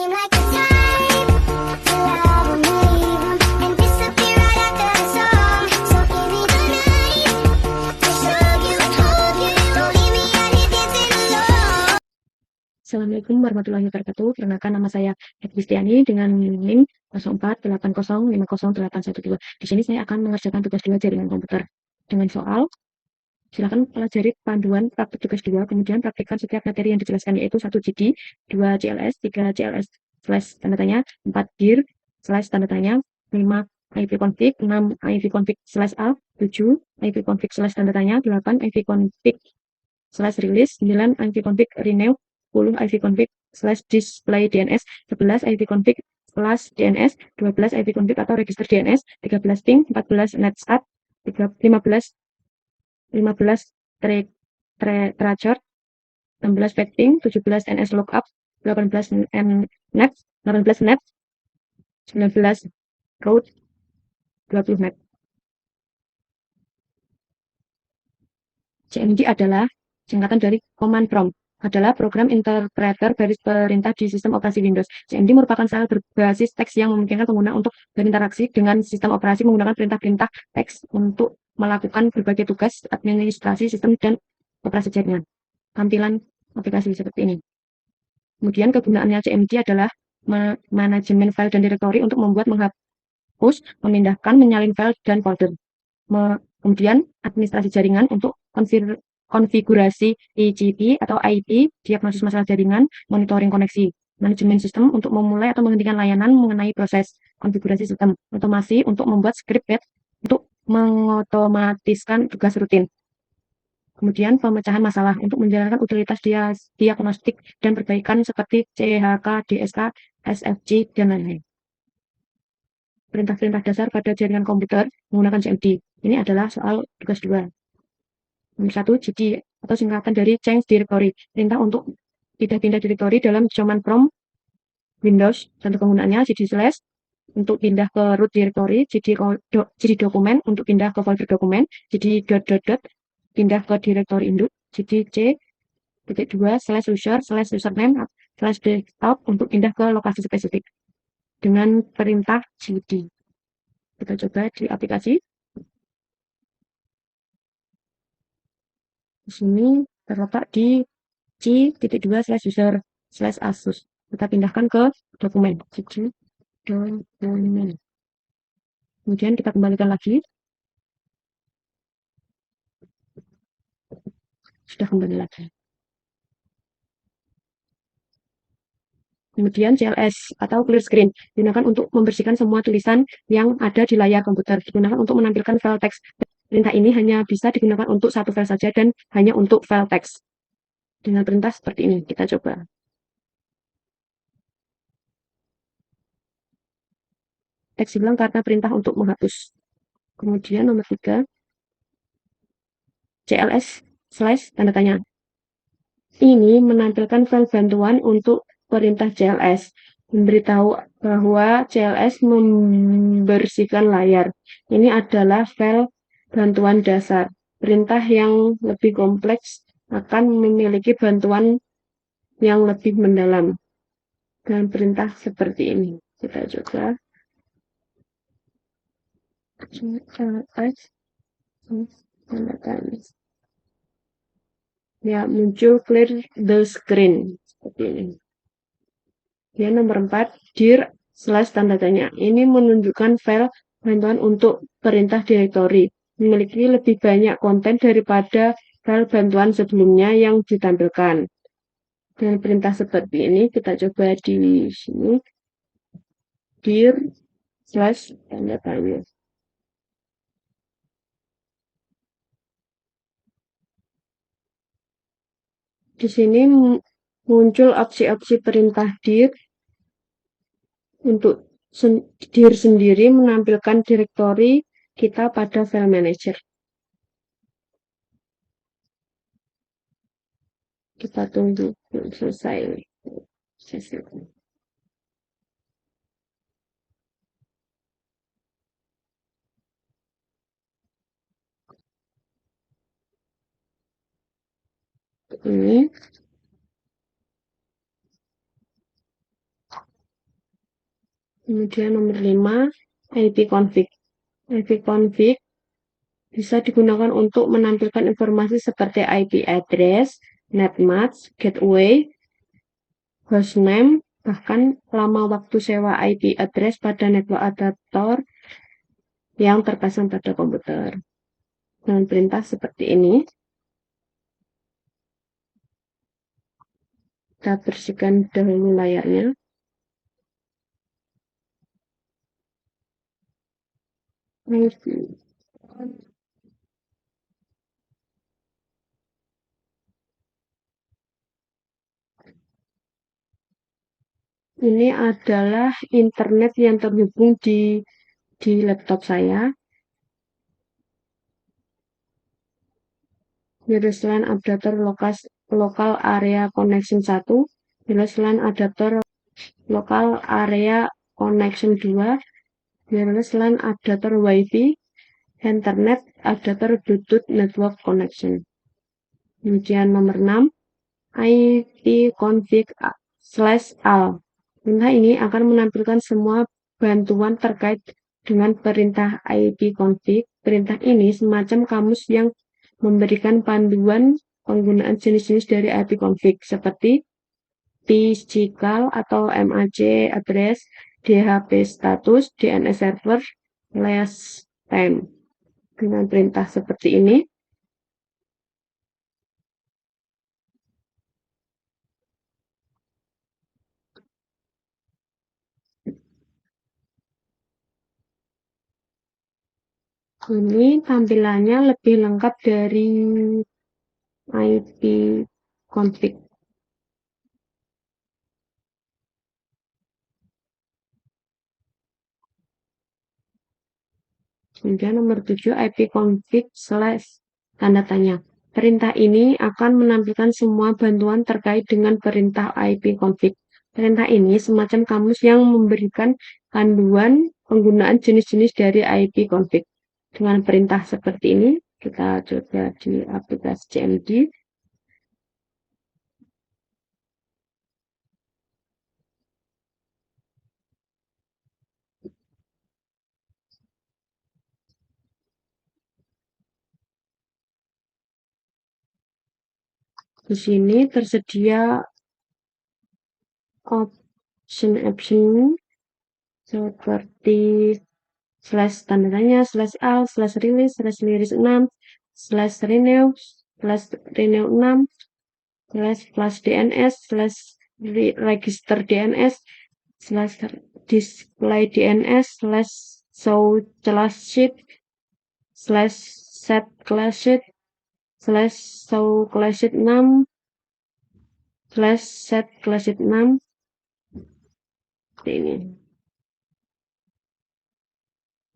seem like the type to love 'em, leave 'em, and disappear right after the song. So give me the night to show you, hold you, don't leave me out here dancing alone. Assalamualaikum warahmatullahi wabarakatuh. Perkenalkan, nama saya Kristiani dengan NIM 0480500812. Di sini saya akan mengerjakan tugas 2 jaringan komputer dengan soal. Silakan pelajari panduan praktik tugas 2, kemudian praktikkan setiap materi yang dijelaskan, yaitu 1 GD, 2 CLS, 3 CLS slash tanda tanya, 4 dir slash tanda tanya, 5 IV config, 6 IV config slash A, 7 IV config slash tanda tanya, 8 IV config slash release, 9 IV config renew, 10 IV config slash display DNS, 11 IV config slash DNS, 12 IV config atau register DNS, 13 ping, 14 netstat, 15 tracer, 16 packing, 17 NS lookup, 18 net, 19 route, 20 net. CMD adalah singkatan dari command prompt, adalah program interpreter baris perintah di sistem operasi Windows. CMD merupakan file berbasis teks yang memungkinkan pengguna untuk berinteraksi dengan sistem operasi menggunakan perintah-perintah teks untuk melakukan berbagai tugas administrasi sistem dan operasi jaringan. Tampilan aplikasi seperti ini. Kemudian kegunaannya CMD adalah manajemen file dan direktori untuk membuat, menghapus, memindahkan, menyalin file dan folder. Kemudian administrasi jaringan untuk konfigurasi TCP atau IP, diagnosis masalah jaringan, monitoring koneksi. Manajemen sistem untuk memulai atau menghentikan layanan mengenai proses konfigurasi sistem. Otomasi untuk membuat script untuk mengotomatiskan tugas rutin. Kemudian pemecahan masalah untuk menjalankan utilitas diagnostik dan perbaikan seperti CHK, DSK, SFG, dan lain-lain. Perintah-perintah dasar pada jaringan komputer menggunakan CMD. Ini adalah soal tugas 2. Nomor 1, GD atau singkatan dari change directory. Perintah untuk pindah-pindah directory dalam command prompt Windows. Contoh penggunaannya GD slash untuk pindah ke root directory, GD dokumen untuk pindah ke folder dokumen, GD dot pindah ke directory induk, GD C.2 slash user slash username slash desktop untuk pindah ke lokasi spesifik dengan perintah GD. Kita coba di aplikasi. Di sini terletak di C.2 slash user slash asus. Kita pindahkan ke dokumen. Dokumen. Kemudian kita kembalikan lagi. Sudah kembali lagi. Kemudian CLS atau clear screen digunakan untuk membersihkan semua tulisan yang ada di layar komputer. Digunakan untuk menampilkan file teks. Perintah ini hanya bisa digunakan untuk satu file saja dan hanya untuk file teks. Dengan perintah seperti ini, kita coba. Teks hilang karena perintah untuk menghapus. Kemudian nomor 3, CLS slash tanda tanya. Ini menampilkan file bantuan untuk perintah CLS. Memberitahu bahwa CLS membersihkan layar. Ini adalah file bantuan dasar. Perintah yang lebih kompleks akan memiliki bantuan yang lebih mendalam. Dan perintah seperti ini. Kita coba. CLS tanda tanya. Ya, muncul clear the screen seperti ini. Ya, nomor 4, dir slash tanda tanya. Ini menunjukkan file bantuan untuk perintah directory. Memiliki lebih banyak konten daripada file bantuan sebelumnya yang ditampilkan. Dengan perintah seperti ini, kita coba di sini. Dir slash tanda tanya. Di sini muncul opsi-opsi perintah dir. Untuk dir sendiri menampilkan direktori kita pada file manager. Kita tunggu selesai sesi. Ini Kemudian nomor 5, ipconfig. ipconfig bisa digunakan untuk menampilkan informasi seperti IP address, netmask, gateway, hostname, bahkan lama waktu sewa IP address pada network adaptor yang terpasang pada komputer. Dengan perintah seperti ini, kita bersihkan dahulu layarnya. Ini adalah internet yang terhubung di laptop saya. Virus LAN adapter local area connection 1, virus LAN adapter local area connection 2, virus LAN adapter Wi-Fi, Ethernet adapter Bluetooth network connection. Kemudian nomor 6, ipconfig/al. Perintah ini akan menampilkan semua bantuan terkait dengan perintah ipconfig. Perintah ini semacam kamus yang memberikan panduan penggunaan jenis-jenis dari ipconfig seperti physical atau MAC address, DHP status, DNS server, last time. Dengan perintah seperti ini, ini tampilannya lebih lengkap dari ipconfig. Kemudian nomor 7, ipconfig/tanda tanya. Perintah ini akan menampilkan semua bantuan terkait dengan perintah ipconfig. Perintah ini semacam kamus yang memberikan panduan penggunaan jenis-jenis dari ipconfig. Dengan perintah seperti ini, kita coba di aplikasi CMD. Di sini tersedia option seperti /tanda tanya, /al, /release, /release 6, /renew, /renew 6, /flash DNS, /register DNS, /display DNS, /show class sheet, /set class sheet, /show class sheet 6, /set class sheet 6. Seperti ini.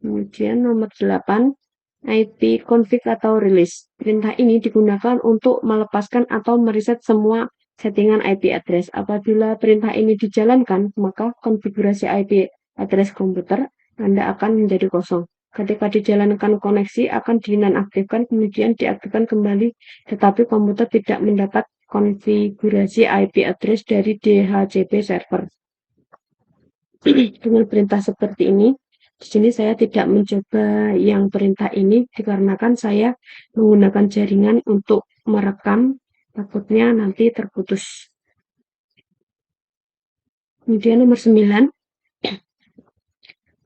Kemudian nomor 8, ipconfig atau release. Perintah ini digunakan untuk melepaskan atau mereset semua settingan IP address. Apabila perintah ini dijalankan, maka konfigurasi IP address komputer Anda akan menjadi kosong. Ketika dijalankan koneksi akan dinonaktifkan, kemudian diaktifkan kembali, tetapi komputer tidak mendapat konfigurasi IP address dari DHCP server. Dengan perintah seperti ini, di sini saya tidak mencoba yang perintah ini dikarenakan saya menggunakan jaringan untuk merekam, takutnya nanti terputus. Kemudian nomor 9,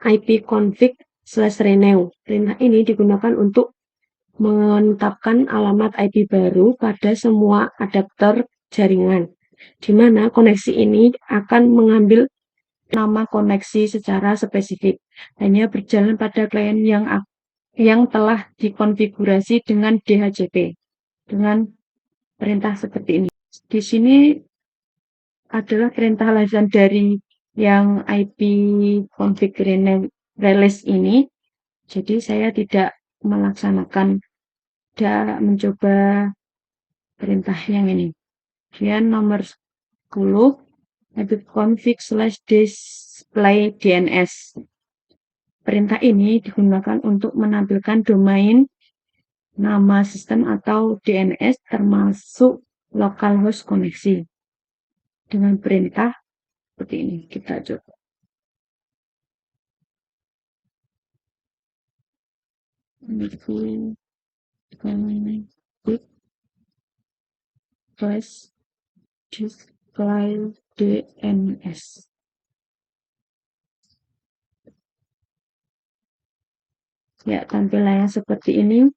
ipconfig/renew. Perintah ini digunakan untuk menetapkan alamat IP baru pada semua adapter jaringan, di mana koneksi ini akan mengambil nama koneksi secara spesifik, hanya berjalan pada klien yang telah dikonfigurasi dengan DHCP dengan perintah seperti ini. Di sini adalah perintah lanjutan dari yang ipconfig release ini. Jadi saya tidak mencoba perintah yang ini. Kemudian nomor 10, ipconfig/display DNS. Perintah ini digunakan untuk menampilkan domain, nama sistem atau DNS termasuk localhost koneksi. Dengan perintah seperti ini, kita coba. Itu config flash display DNS. Ya, tampilannya seperti ini.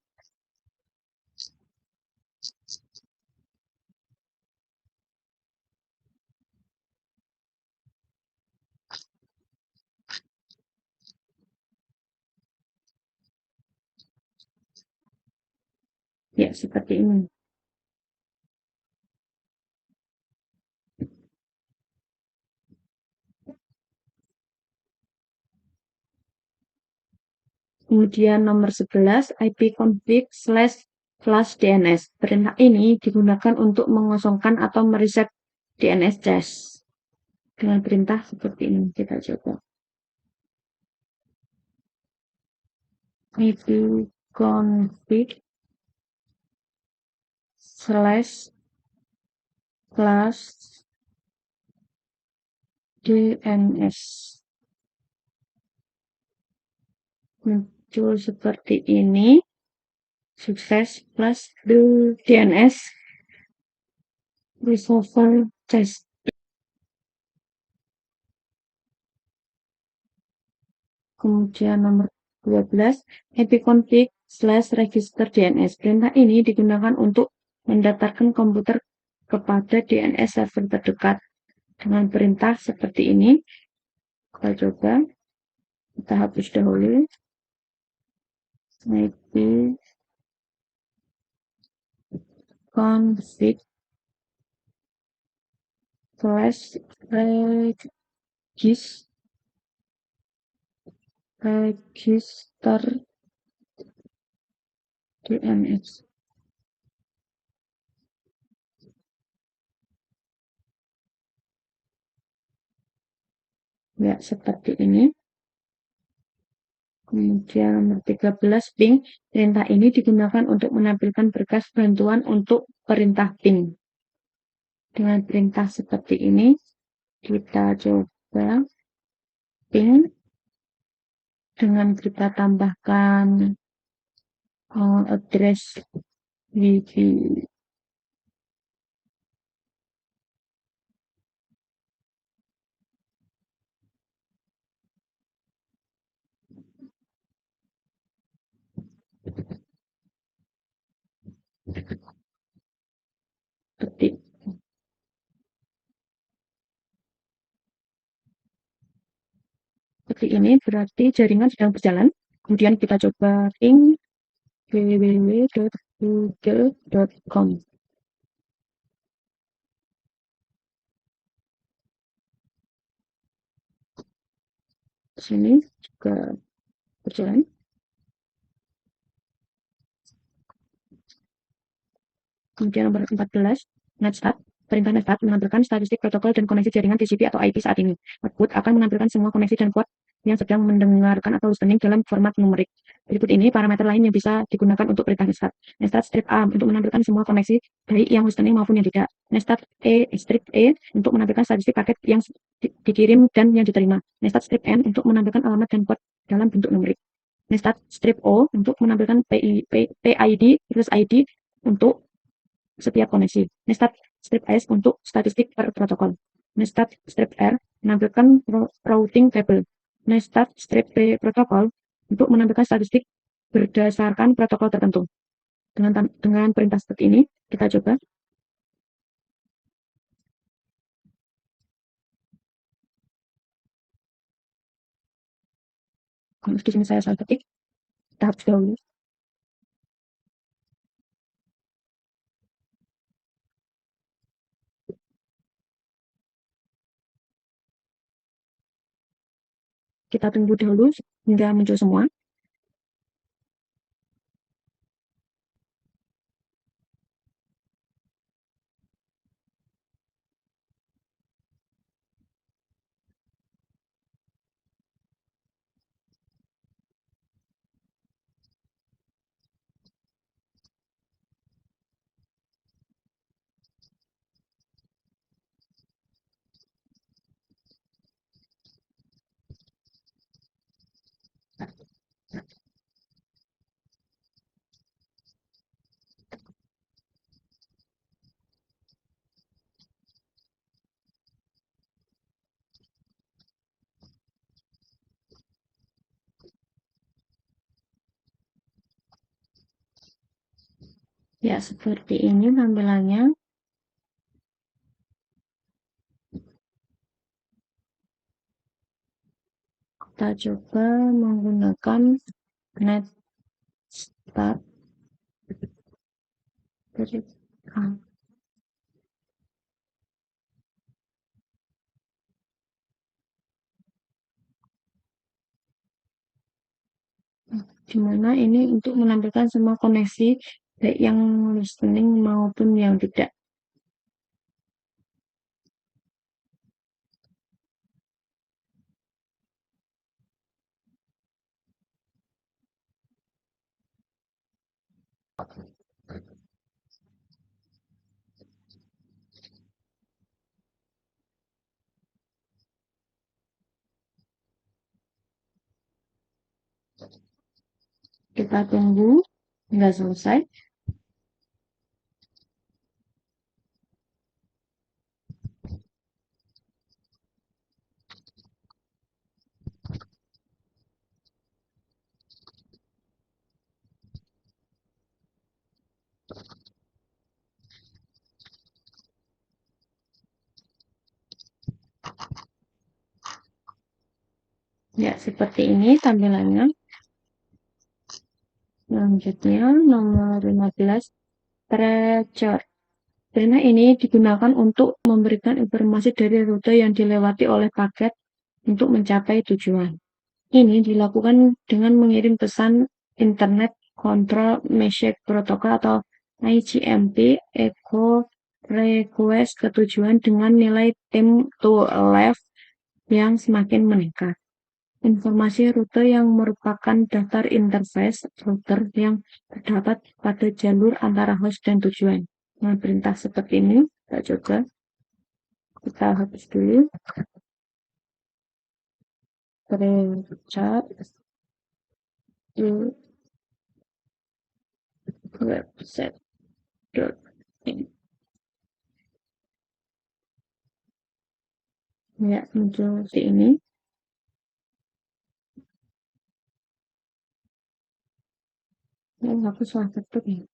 Ya, seperti ini. Kemudian nomor 11, ipconfig/flush DNS. Perintah ini digunakan untuk mengosongkan atau mereset DNS cache. Dengan perintah seperti ini, kita coba. ipconfig/flush DNS. Muncul seperti ini. Sukses plus DNS resolver test. Kemudian nomor 12, ipconfig/register DNS. Perintah ini digunakan untuk mendaftarkan komputer kepada DNS server terdekat. Dengan perintah seperti ini, kita coba. Kita hapus dahulu. ipconfig/register DNS. Ya, seperti ini. Kemudian nomor 13, ping. Perintah ini digunakan untuk menampilkan berkas bantuan untuk perintah ping. Dengan perintah seperti ini, kita coba ping. Dengan kita tambahkan address wifi. Seperti ini berarti jaringan sedang berjalan. Kemudian kita coba ping www.google.com. Sini juga berjalan. Kemudian nomor 14, netstat. Perintah netstat menampilkan statistik protokol dan koneksi jaringan TCP atau IP saat ini. Output akan menampilkan semua koneksi dan port yang sedang mendengarkan atau listening dalam format numerik. Berikut ini parameter lain yang bisa digunakan untuk perintah netstat. Netstat strip A untuk menampilkan semua koneksi baik yang listening maupun yang tidak. Netstat strip E untuk menampilkan statistik paket yang dikirim dan yang diterima. Netstat strip N untuk menampilkan alamat dan port dalam bentuk numerik. Netstat strip O untuk menampilkan PID plus ID untuk setiap koneksi. Netstat strip S untuk statistik per protokol. Netstat strip R menampilkan routing table. Netstat strip P protokol untuk menampilkan statistik berdasarkan protokol tertentu. Dengan perintah seperti ini, kita coba. Di sini saya salah ketik. Kita hapus dahulu. Kita tunggu dahulu hingga muncul semua. Ya, seperti ini tampilannya. Kita coba menggunakan net start dari dimana ini untuk menampilkan semua koneksi baik yang listening maupun yang tidak. Kita tunggu hingga selesai. Ya, seperti ini tampilannya. Selanjutnya nomor 15, tracer. Perintah ini digunakan untuk memberikan informasi dari rute yang dilewati oleh paket untuk mencapai tujuan. Ini dilakukan dengan mengirim pesan Internet Control Message Protocol atau ICMP echo request ke tujuan dengan nilai time to left yang semakin meningkat. Informasi rute yang merupakan daftar interface router yang terdapat pada jalur antara host dan tujuan. Nah, perintah seperti ini kita coba. Kita hapus dulu. Perintah website. Ya, muncul seperti ini. Aku salah ketik ya.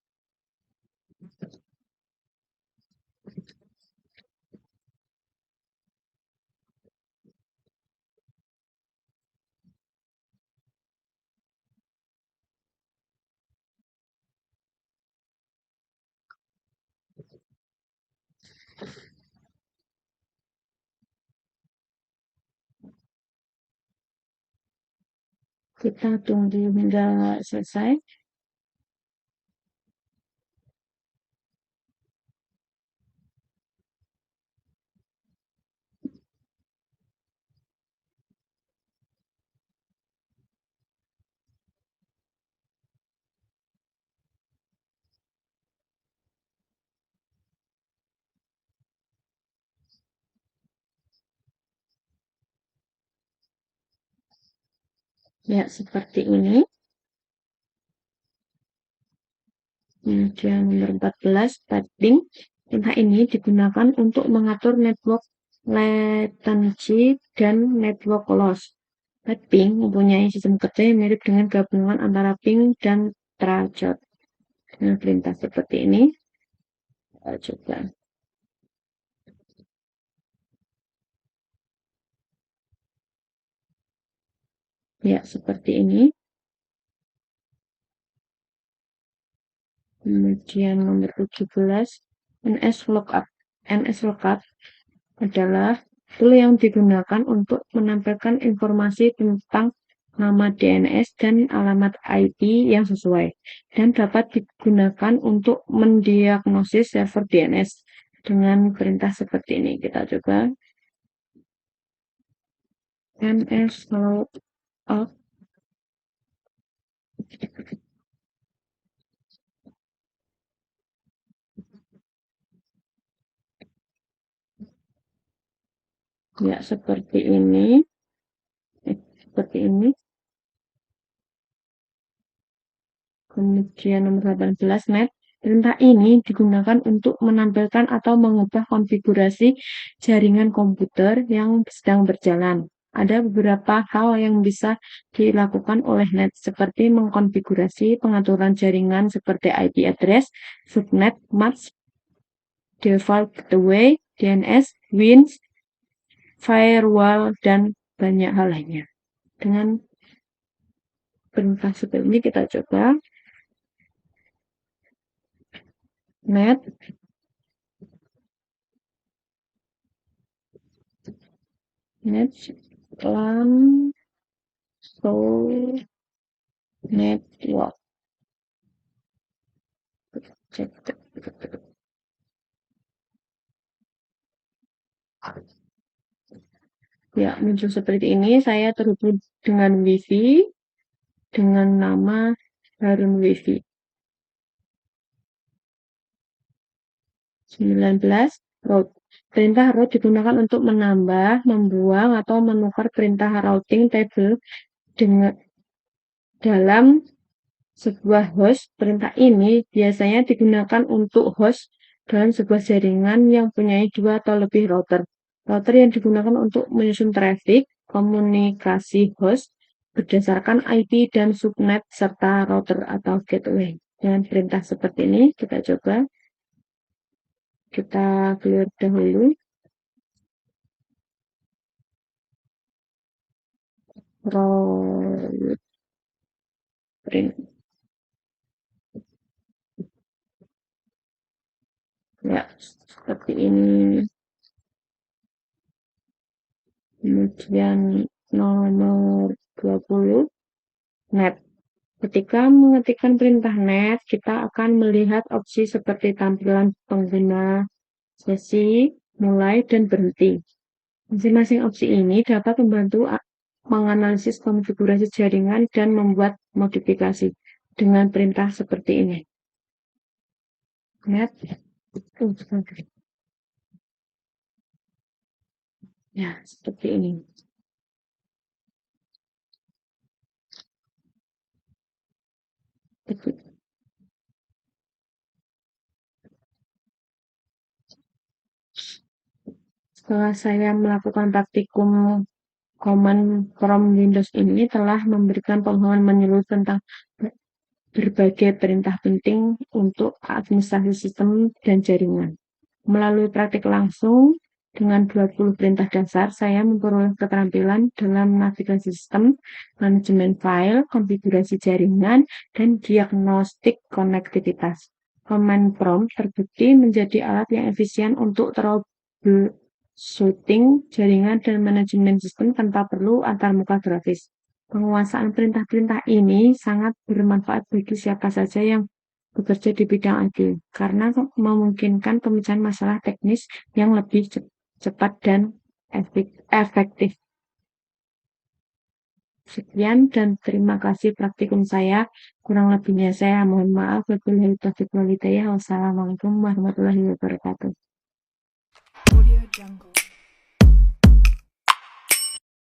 Kita tunggu hingga selesai. Ya, seperti ini. Kemudian nomor 14, padding. Perintah ini digunakan untuk mengatur network latency dan network loss. Padding mempunyai sistem kerja yang mirip dengan gabungan antara ping dan tracer. Dengan perintah seperti ini, kita coba. Ya, seperti ini. Kemudian nomor 17, NS Lookup. NS Lookup adalah tool yang digunakan untuk menampilkan informasi tentang nama DNS dan alamat IP yang sesuai, dan dapat digunakan untuk mendiagnosis server DNS dengan perintah seperti ini. Kita coba. NS Lookup. Ya, seperti ini. Seperti ini. Kemudian nomor 18, net. Perintah ini digunakan untuk menampilkan atau mengubah konfigurasi jaringan komputer yang sedang berjalan. ada beberapa hal yang bisa dilakukan oleh NET, seperti mengkonfigurasi pengaturan jaringan seperti IP address, subnet, mask, default gateway, DNS, WINS, firewall, dan banyak hal lainnya. Dengan perintah seperti ini kita coba net LAN show network. Cek. Ya, muncul seperti ini. Saya terhubung dengan WiFi dengan nama Harun WiFi 19 route. Perintah route digunakan untuk menambah, membuang, atau menukar perintah routing table dengan dalam sebuah host. Perintah ini biasanya digunakan untuk host dalam sebuah jaringan yang punya 2 atau lebih router. Router yang digunakan untuk menyusun traffic komunikasi host berdasarkan IP dan subnet serta router atau gateway. Dengan perintah seperti ini kita coba. Kita clear dahulu. Route print. Ya, seperti ini. Kemudian nomor 20 net. Ketika mengetikkan perintah net, kita akan melihat opsi seperti tampilan pengguna, sesi, mulai, dan berhenti. Masing-masing opsi ini dapat membantu menganalisis konfigurasi jaringan dan membuat modifikasi dengan perintah seperti ini. Net. Ya, seperti ini. Setelah saya melakukan praktikum command from Windows ini telah memberikan pemahaman menyeluruh tentang berbagai perintah penting untuk administrasi sistem dan jaringan. Melalui praktik langsung dengan 20 perintah dasar, saya memperoleh keterampilan dalam navigasi sistem, manajemen file, konfigurasi jaringan, dan diagnostik konektivitas. Command prompt terbukti menjadi alat yang efisien untuk troubleshooting jaringan dan manajemen sistem tanpa perlu antarmuka grafis. Penguasaan perintah-perintah ini sangat bermanfaat bagi siapa saja yang bekerja di bidang IT, karena memungkinkan pemecahan masalah teknis yang lebih cepat dan efektif. Sekian dan terima kasih praktikum saya. Kurang lebihnya saya mohon maaf. Wassalamualaikum warahmatullahi wabarakatuh.